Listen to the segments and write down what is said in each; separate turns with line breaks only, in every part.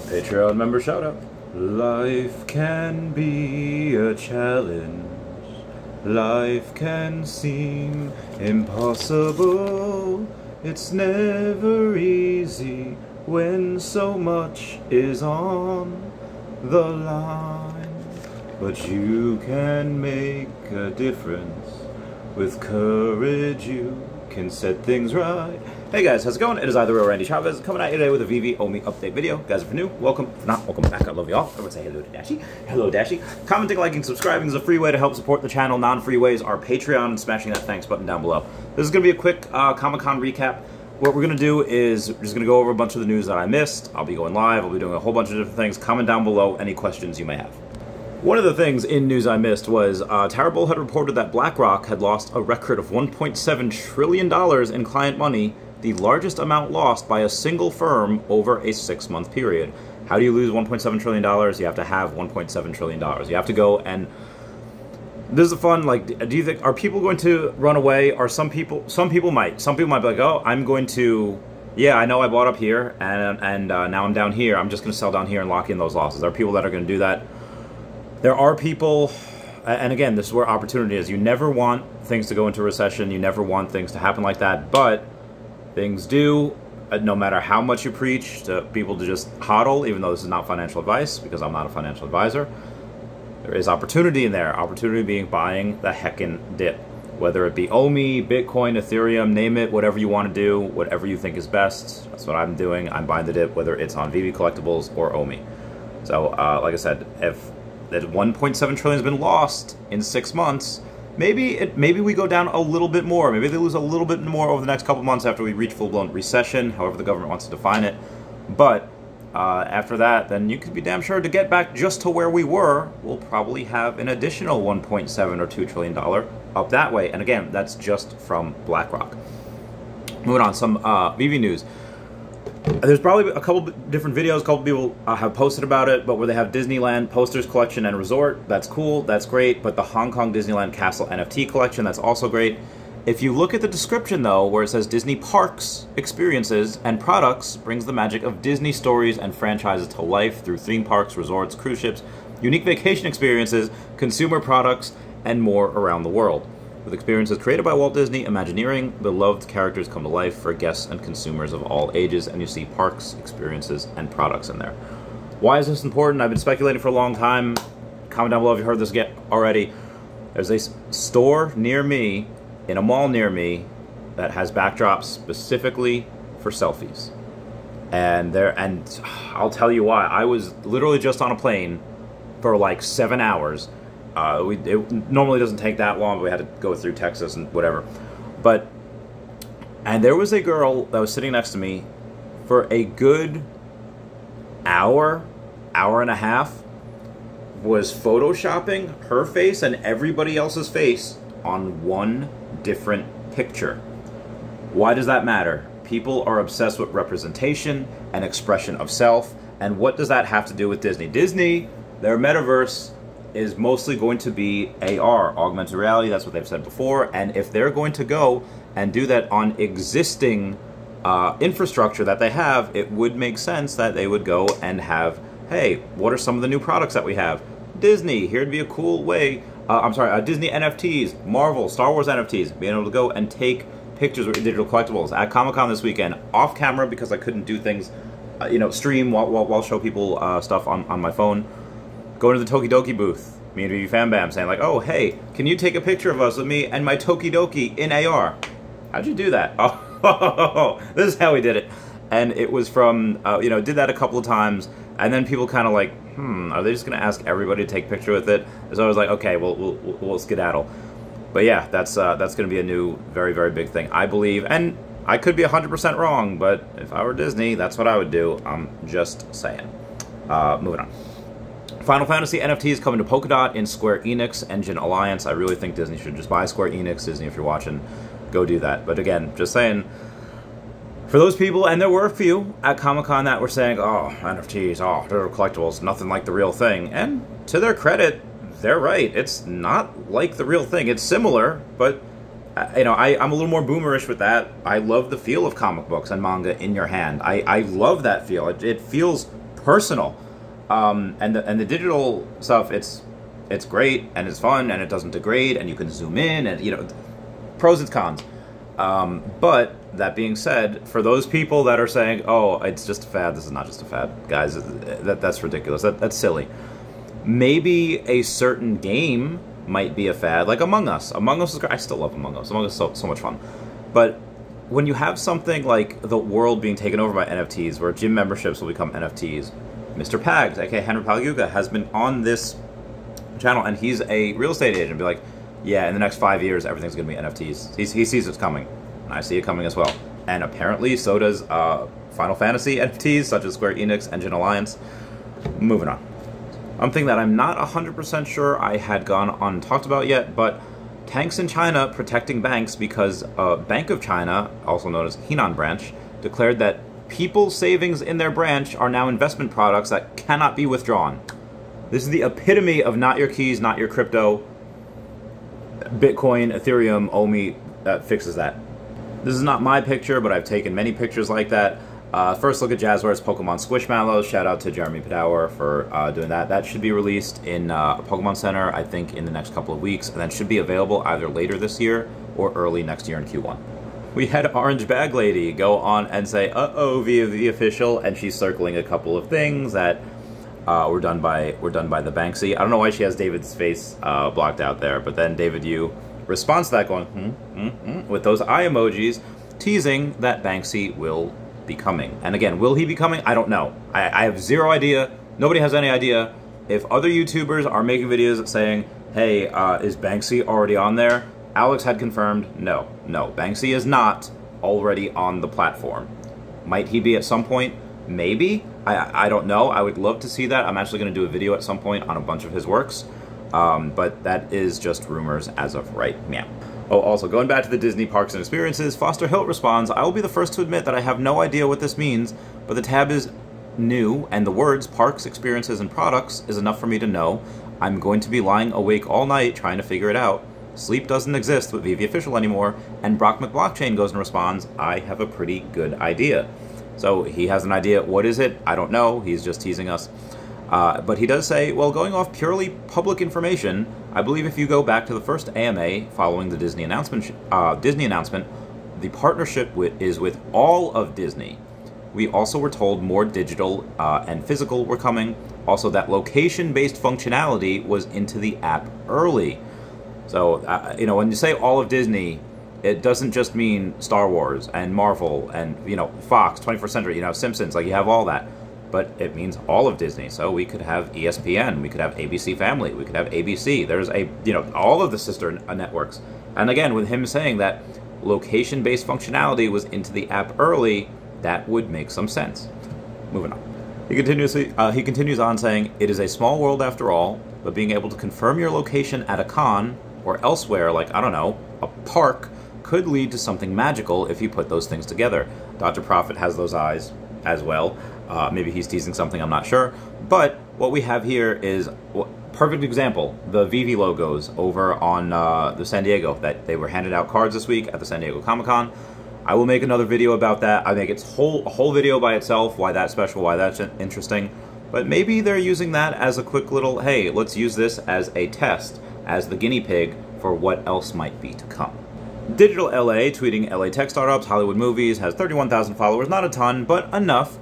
Patreon member shout out. Life can be a challenge. Life can seem impossible. It's never easy when so much is on the line. But you can make a difference. With courage you can set things right. Hey guys, how's it going? It is either or Randy Chavez coming at you today with a Veve Omi update video. Guys, if you're new, welcome. If not, welcome back. I love y'all. Everyone say hello to Dashy. Hello, Dashy. Commenting, liking, subscribing is a free way to help support the channel. Non-free ways are Patreon and smashing that thanks button down below. This is going to be a quick Comic-Con recap. What we're going to do is we're just going to go over a bunch of the news that I missed. I'll be going live. I'll be doing a whole bunch of different things. Comment down below any questions you may have. One of the things in news I missed was Tower Bull had reported that BlackRock had lost a record of $1.7 trillion in client money, the largest amount lost by a single firm over a 6-month period. How do you lose $1.7 trillion? You have to have $1.7 trillion. You have to go and... This is a fun, like, do you think, are people going to run away? Or some people might. Some people might be like, oh, I'm going to, yeah, I know I bought up here, and now I'm down here. I'm just going to sell down here and lock in those losses. There are people that are going to do that. There are people, and again, this is where opportunity is. You never want things to go into recession. You never want things to happen like that, but things do. No matter how much you preach to people to just hodl, even though this is not financial advice, because I'm not a financial advisor, there is opportunity in there. Opportunity being buying the heckin' dip. Whether it be OMI, Bitcoin, Ethereum, name it, whatever you want to do, whatever you think is best. That's what I'm doing. I'm buying the dip, whether it's on Veve Collectibles or OMI. So, like I said, if that 1.7 trillion has been lost in 6 months, maybe we go down a little bit more. Maybe they lose a little bit more over the next couple months after we reach full-blown recession, however the government wants to define it. But after that, then you could be damn sure to get back just to where we were. We'll probably have an additional 1.7 or $2 trillion up that way. And again, that's just from BlackRock. Moving on, some Veve news. There's probably a couple different videos, a couple people have posted about it, but where they have Disneyland posters collection and resort, that's cool, that's great, but the Hong Kong Disneyland Castle NFT collection, that's also great. If you look at the description though, where it says Disney Parks, Experiences, and Products brings the magic of Disney stories and franchises to life through theme parks, resorts, cruise ships, unique vacation experiences, consumer products, and more around the world. With experiences created by Walt Disney, Imagineering, beloved characters come to life for guests and consumers of all ages, and you see parks, experiences, and products in there. Why is this important? I've been speculating for a long time. Comment down below if you heard this already. There's a store near me, in a mall near me, that has backdrops specifically for selfies. And I'll tell you why. I was literally just on a plane for like 7 hours. It normally doesn't take that long, but we had to go through Texas and whatever. And there was a girl that was sitting next to me for a good hour and a half, was photoshopping her face and everybody else's face on one different picture. Why does that matter? People are obsessed with representation and expression of self, and what does that have to do with Disney? Disney, their metaverse, is mostly going to be AR, augmented reality. That's what they've said before. And if they're going to go and do that on existing infrastructure that they have, it would make sense that they would go and have, hey, what are some of the new products that we have? Disney, here'd be a cool way, Disney NFTs, Marvel, Star Wars NFTs, being able to go and take pictures with digital collectibles. At Comic-Con this weekend, off camera because I couldn't do things, stream while show people stuff on my phone. Going to the Tokidoki booth, me and Veve Fam Bam, saying like, oh, hey, can you take a picture of us with me and my Tokidoki in AR? How'd you do that? Oh, this is how we did it. And it was from, did that a couple of times, and then people kind of like, are they just going to ask everybody to take a picture with it? So I was like, okay, we'll skedaddle. But yeah, that's going to be a new, very, very big thing, I believe. And I could be 100% wrong, but if I were Disney, that's what I would do. I'm just saying. Moving on. Final Fantasy NFTs coming to Polkadot in Square Enix Engine Alliance. I really think Disney should just buy Square Enix. Disney, if you're watching, go do that. But again, just saying, for those people, and there were a few at Comic-Con that were saying, oh, NFTs, oh, they're collectibles, nothing like the real thing. And to their credit, they're right. It's not like the real thing. It's similar, but I'm a little more boomerish with that. I love the feel of comic books and manga in your hand. I love that feel. It feels personal. And the digital stuff, it's great and it's fun and it doesn't degrade and you can zoom in and, you know, pros and cons. But that being said, for those people that are saying, oh, it's just a fad, this is not just a fad, guys, that's ridiculous. That's silly. Maybe a certain game might be a fad, like Among Us. Among Us is great. I still love Among Us. Among Us is so much fun. But when you have something like the world being taken over by NFTs, where gym memberships will become NFTs, Mr. Pags, aka Henry Palaguga, has been on this channel, and he's a real estate agent. Be like, yeah, in the next 5 years, everything's going to be NFTs. He sees it's coming, and I see it coming as well. And apparently, so does Final Fantasy NFTs, such as Square Enix, Engine Alliance. Moving on. Something that I'm not 100% sure I had gone on and talked about yet, but tanks in China protecting banks because Bank of China, also known as Henan Branch, declared that people's savings in their branch are now investment products that cannot be withdrawn. This is the epitome of not your keys, not your crypto. Bitcoin, Ethereum, OMI, that fixes that. This is not my picture, but I've taken many pictures like that. First look at Jazzware's Pokemon Squishmallows. Shout out to Jeremy Padawer for doing that. That should be released in Pokemon Center, I think, in the next couple of weeks, and then should be available either later this year or early next year in Q1. We had Orange Bag Lady go on and say, uh-oh, via the official, and she's circling a couple of things that were done by the Banksy. I don't know why she has David's face blocked out there, but then David Yu responds to that going, with those eye emojis, teasing that Banksy will be coming. And again, will he be coming? I don't know. I have zero idea. Nobody has any idea. If other YouTubers are making videos saying, hey, is Banksy already on there? Alex had confirmed, no, Banksy is not already on the platform. Might he be at some point? Maybe. I don't know. I would love to see that. I'm actually going to do a video at some point on a bunch of his works. But that is just rumors as of right now. Oh, also, going back to the Disney Parks and Experiences, Foster Hilt responds, I will be the first to admit that I have no idea what this means, but the tab is new, and the words Parks, Experiences, and Products is enough for me to know. I'm going to be lying awake all night trying to figure it out. Sleep doesn't exist with Veve Official anymore, and Brock McBlockchain goes and responds, I have a pretty good idea. So he has an idea. What is it? I don't know. He's just teasing us. But he does say, well, going off purely public information, I believe if you go back to the first AMA following the Disney announcement, the partnership is with all of Disney. We also were told more digital and physical were coming. Also, that location-based functionality was into the app early. So, you know, when you say all of Disney, it doesn't just mean Star Wars and Marvel and, you know, Fox, 21st Century, you know, Simpsons, like you have all that. But it means all of Disney. So we could have ESPN, we could have ABC Family, we could have ABC. There's you know, all of the sister networks. And again, with him saying that location-based functionality was into the app early, that would make some sense. Moving on. He continues on saying, it is a small world after all, but being able to confirm your location at a con or elsewhere, like, I don't know, a park, could lead to something magical if you put those things together. Dr. Prophet has those eyes as well. Maybe he's teasing something, I'm not sure. But what we have here is, perfect example, the Veve logos over on the San Diego, that they were handed out cards this week at the San Diego Comic-Con. I will make another video about that. I think it's a whole video by itself, why that's special, why that's interesting. But maybe they're using that as a quick little, hey, let's use this as a test, as the guinea pig for what else might be to come. Digital LA, tweeting LA tech startups, Hollywood movies, has 31,000 followers, not a ton, but enough,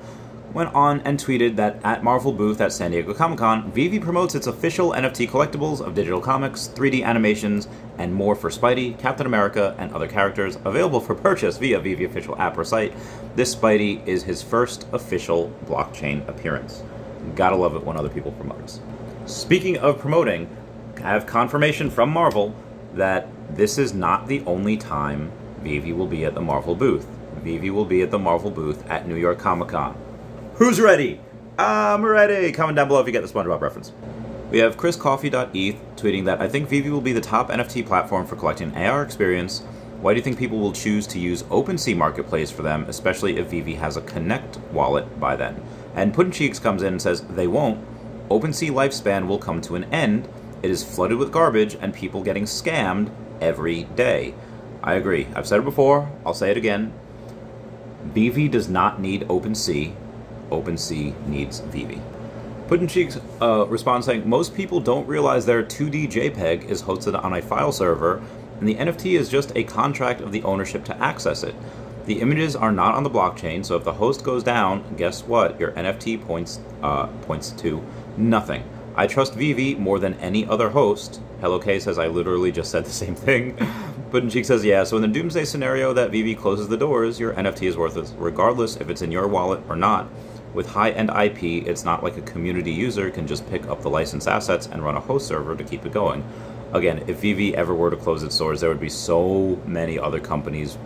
went on and tweeted that at Marvel booth at San Diego Comic-Con, Veve promotes its official NFT collectibles of digital comics, 3D animations, and more for Spidey, Captain America, and other characters, available for purchase via Veve official app or site. This Spidey is his first official blockchain appearance. Gotta love it when other people promote us. Speaking of promoting, I have confirmation from Marvel that this is not the only time Veve will be at the Marvel booth. Veve will be at the Marvel booth at New York Comic-Con. Who's ready? I'm ready! Comment down below if you get the SpongeBob reference. We have ChrisCoffee.eth tweeting that I think Veve will be the top NFT platform for collecting AR experience. Why do you think people will choose to use OpenSea Marketplace for them, especially if Veve has a Connect wallet by then? And Puddin' Cheeks comes in and says, they won't. OpenSea lifespan will come to an end. It is flooded with garbage and people getting scammed every day. I agree. I've said it before. I'll say it again. Veve does not need OpenSea. OpenSea needs Veve. Puddin' Cheeks responds saying, most people don't realize their 2D JPEG is hosted on a file server, and the NFT is just a contract of the ownership to access it. The images are not on the blockchain, so if the host goes down, guess what? Your NFT points to nothing. I trust Veve more than any other host. Hello K says, I literally just said the same thing. Puddin' Cheek says, yeah, so in the doomsday scenario that Veve closes the doors, your NFT is worthless, regardless if it's in your wallet or not. With high-end IP, it's not like a community user can just pick up the licensed assets and run a host server to keep it going. Again, if Veve ever were to close its doors, there would be so many other companies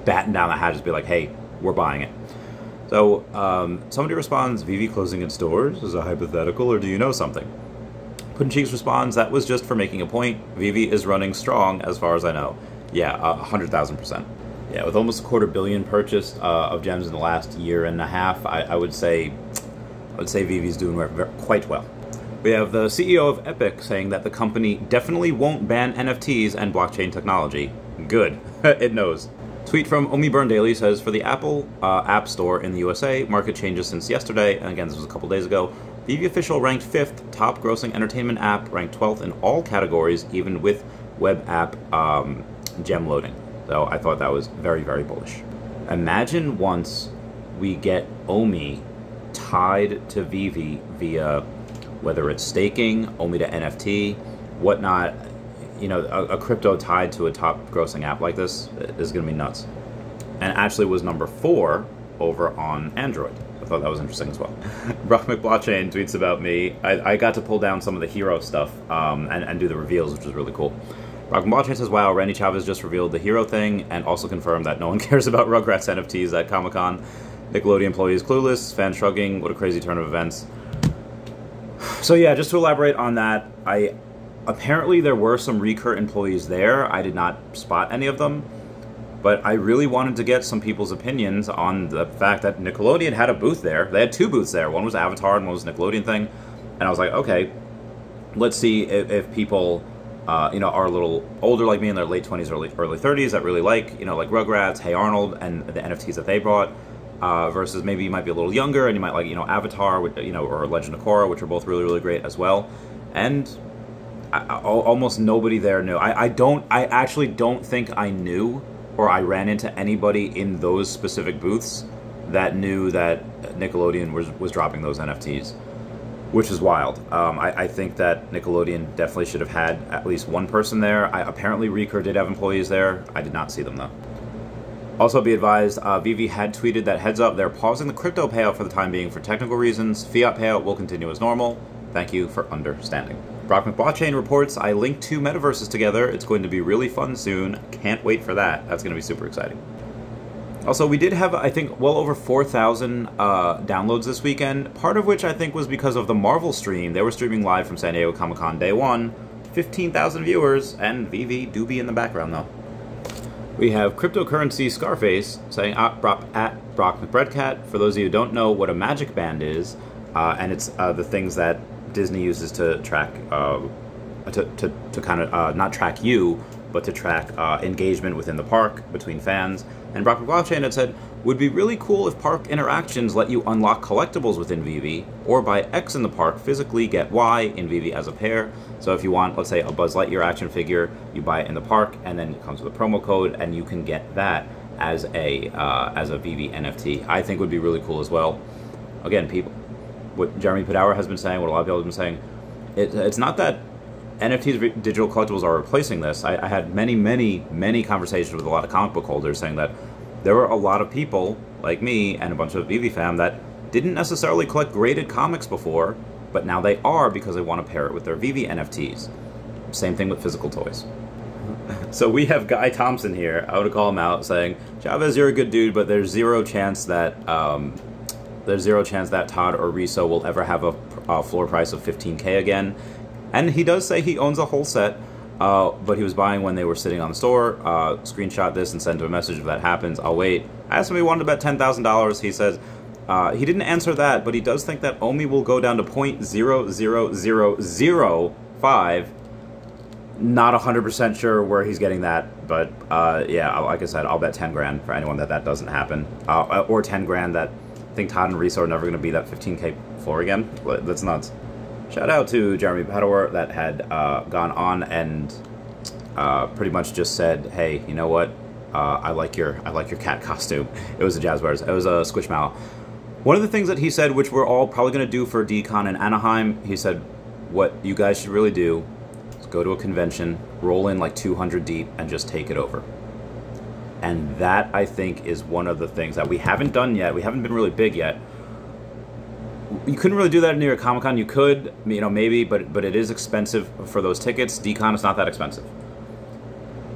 batten down the hatches, be like, hey, we're buying it. So somebody responds, Veve closing its doors is a hypothetical, or do you know something? Puddin' Cheeks responds, that was just for making a point. Veve is running strong as far as I know. Yeah, 100,000%. Yeah, with almost $250 million purchased of gems in the last year and a half, I would say Vivi's doing quite well. We have the CEO of Epic saying that the company definitely won't ban NFTs and blockchain technology. Good. It knows. Tweet from Omi Burn Daily says, for the Apple App Store in the USA, market changes since yesterday, and again, this was a couple days ago. Veve Official ranked 5th, top grossing entertainment app, ranked 12th in all categories, even with web app gem loading. So I thought that was very, very bullish. Imagine once we get Omi tied to Veve via whether it's staking, Omi to NFT, whatnot. You know, a crypto tied to a top grossing app like this is going to be nuts. And actually was number 4 over on Android. I thought that was interesting as well. Brock McBlockchain tweets about me. I got to pull down some of the hero stuff and do the reveals, which was really cool. Brock McBlockchain says, wow, Randy Chavez just revealed the hero thing and also confirmed that no one cares about Rugrats NFTs at Comic-Con. Nickelodeon employees clueless, fans shrugging, what a crazy turn of events. So yeah, just to elaborate on that, apparently there were some Recur employees there. I did not spot any of them, but I really wanted to get some people's opinions on the fact that Nickelodeon had a booth there. They had 2 booths there. One was Avatar and one was Nickelodeon thing. And I was like, okay, let's see if people, you know, are a little older like me in their late 20s, early 30s that really like, you know, like Rugrats, Hey Arnold, and the NFTs that they brought. Versus maybe you might be a little younger and you might like, you know, Avatar, you know, or Legend of Korra, which are both really, really great as well. And almost nobody there knew. I actually don't think I knew or I ran into anybody in those specific booths that knew that Nickelodeon was dropping those NFTs, which is wild. I think that Nickelodeon definitely should have had at least one person there. Apparently Recur did have employees there. I did not see them though. Also be advised, Veve had tweeted that heads up, they're pausing the crypto payout for the time being for technical reasons. Fiat payout will continue as normal. Thank you for understanding. Brock McBlockchain reports, I linked 2 metaverses together. It's going to be really fun soon. Can't wait for that. That's going to be super exciting. Also, we did have, I think, well over 4,000 downloads this weekend, part of which I think was because of the Marvel stream. They were streaming live from San Diego Comic-Con day 1. 15,000 viewers, and Veve do be in the background, though. We have Cryptocurrency Scarface saying, at Brock McBreadcat. For those of you who don't know what a magic band is, and it's the things that Disney uses to track, to kind of not track you, but to track engagement within the park between fans. And Brock McBlockchain had said, would be really cool if park interactions let you unlock collectibles within Veve, or buy X in the park, physically get Y in Veve as a pair. So if you want, let's say, a Buzz Lightyear action figure, you buy it in the park, and then it comes with a promo code, and you can get that as a Veve NFT. I think would be really cool as well. Again, what Jeremy Padawer has been saying, what a lot of people have been saying, it's not that NFTs, digital collectibles, are replacing this. I had many conversations with a lot of comic book holders saying that there were a lot of people like me and a bunch of Veve fam that didn't necessarily collect graded comics before, but now they are because they want to pair it with their Veve NFTs. Same thing with physical toys. So we have Guy Thompson here. I would call him out saying, Chavez, you're a good dude, but there's zero chance that Todd or Riso will ever have a floor price of $15K again. And he does say he owns a whole set, but he was buying when they were sitting on the store. Screenshot this and send him a message if that happens. I'll wait. I asked him if he wanted to bet $10,000. He says he didn't answer that, but he does think that Omi will go down to 0.00005. Not 100% sure where he's getting that, but yeah, like I said, I'll bet 10 grand for anyone that doesn't happen, or 10 grand that think Todd and Reese are never going to be that 15K floor again. That's nuts. Shout out to Jeremy Padawer that had gone on and pretty much just said, "Hey, you know what? I like your cat costume." It was a Jazzwares. It was a Squishmallow. One of the things that he said, which we're all probably going to do for DCon in Anaheim, he said, "What you guys should really do is go to a convention, roll in like 200 deep, and just take it over." And that, I think, is one of the things that we haven't done yet. We haven't been really big yet. You couldn't really do that in New York Comic Con. You could, you know, maybe, but it is expensive for those tickets. DCon is not that expensive.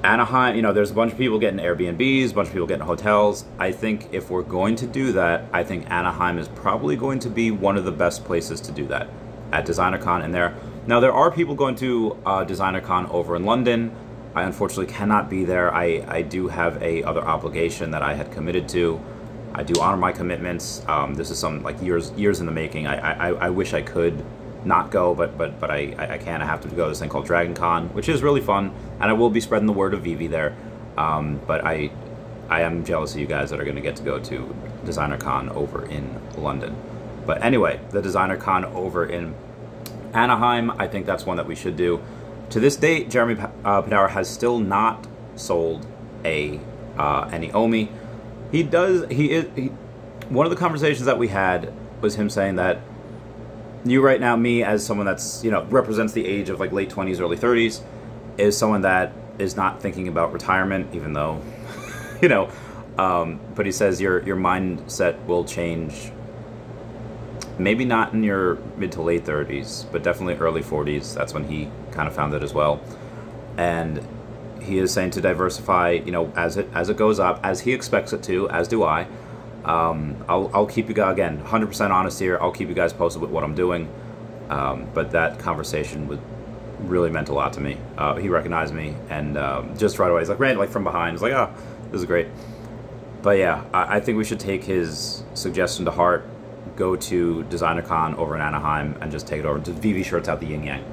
Anaheim, you know, there's a bunch of people getting Airbnbs, a bunch of people getting hotels. I think if we're going to do that, I think Anaheim is probably going to be one of the best places to do that, at DesignerCon in there. Now, there are people going to DesignerCon over in London. I unfortunately cannot be there. I do have a other obligation that I had committed to. I do honor my commitments. This is some like years in the making. I wish I could not go, but I can't. I have to go to this thing called Dragon Con, which is really fun, and I will be spreading the word of Veve there. But I am jealous of you guys that are going to get to go to DesignerCon over in London. But anyway, the DesignerCon over in Anaheim, I think that's one that we should do. To this date, Jeremy Padawer has still not sold any Omi. One of the conversations that we had was him saying that you right now, me as someone that's, you know, represents the age of like late 20s, early 30s, is someone that is not thinking about retirement, even though, you know, but he says your mindset will change. Maybe not in your mid to late 30s, but definitely early 40s. That's when he kind of found it as well. And he is saying to diversify, you know, as it goes up, as he expects it to, as do I. I'll keep you guys, again, 100% honest here. I'll keep you guys posted with what I'm doing. But that conversation really meant a lot to me. He recognized me, and just right away, he's like, ran like from behind. He's like, "Oh, this is great." But yeah, I think we should take his suggestion to heart. Go to DesignerCon over in Anaheim and just take it over. Just Veve shirts out the yin yang.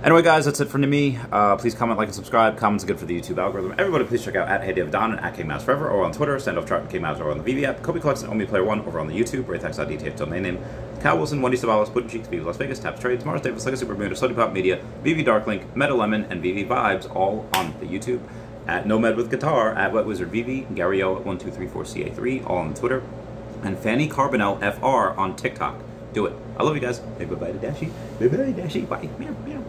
Anyway, guys, that's it from me. Please comment, like, and subscribe. Comments are good for the YouTube algorithm. Everybody, please check out @HeyDavidDon and @KingMavsForever over on Twitter. Standoff Chart and KingMavs over on the Veve app. Kobe Collects and Omi Player One over on the YouTube. Raytax.dth domain name. Cal Willson, Wendy Stibalis, Puddin' Cheeks, Veve Las Vegas, Taps Trades, Mars Davis, Legacy Bermuda, Slutty Pop Media, Veve Darklink, Meta Lemon, and Veve Vibes, all on the YouTube. @Nomad with Guitar, @WetWizard Veve, Gary O @1234CA3, all on Twitter. And Fanny Carbonell FR on TikTok. Do it. I love you guys. Hey, bye-bye to Dashi. Bye-bye, Dashi. Bye. Meow, meow.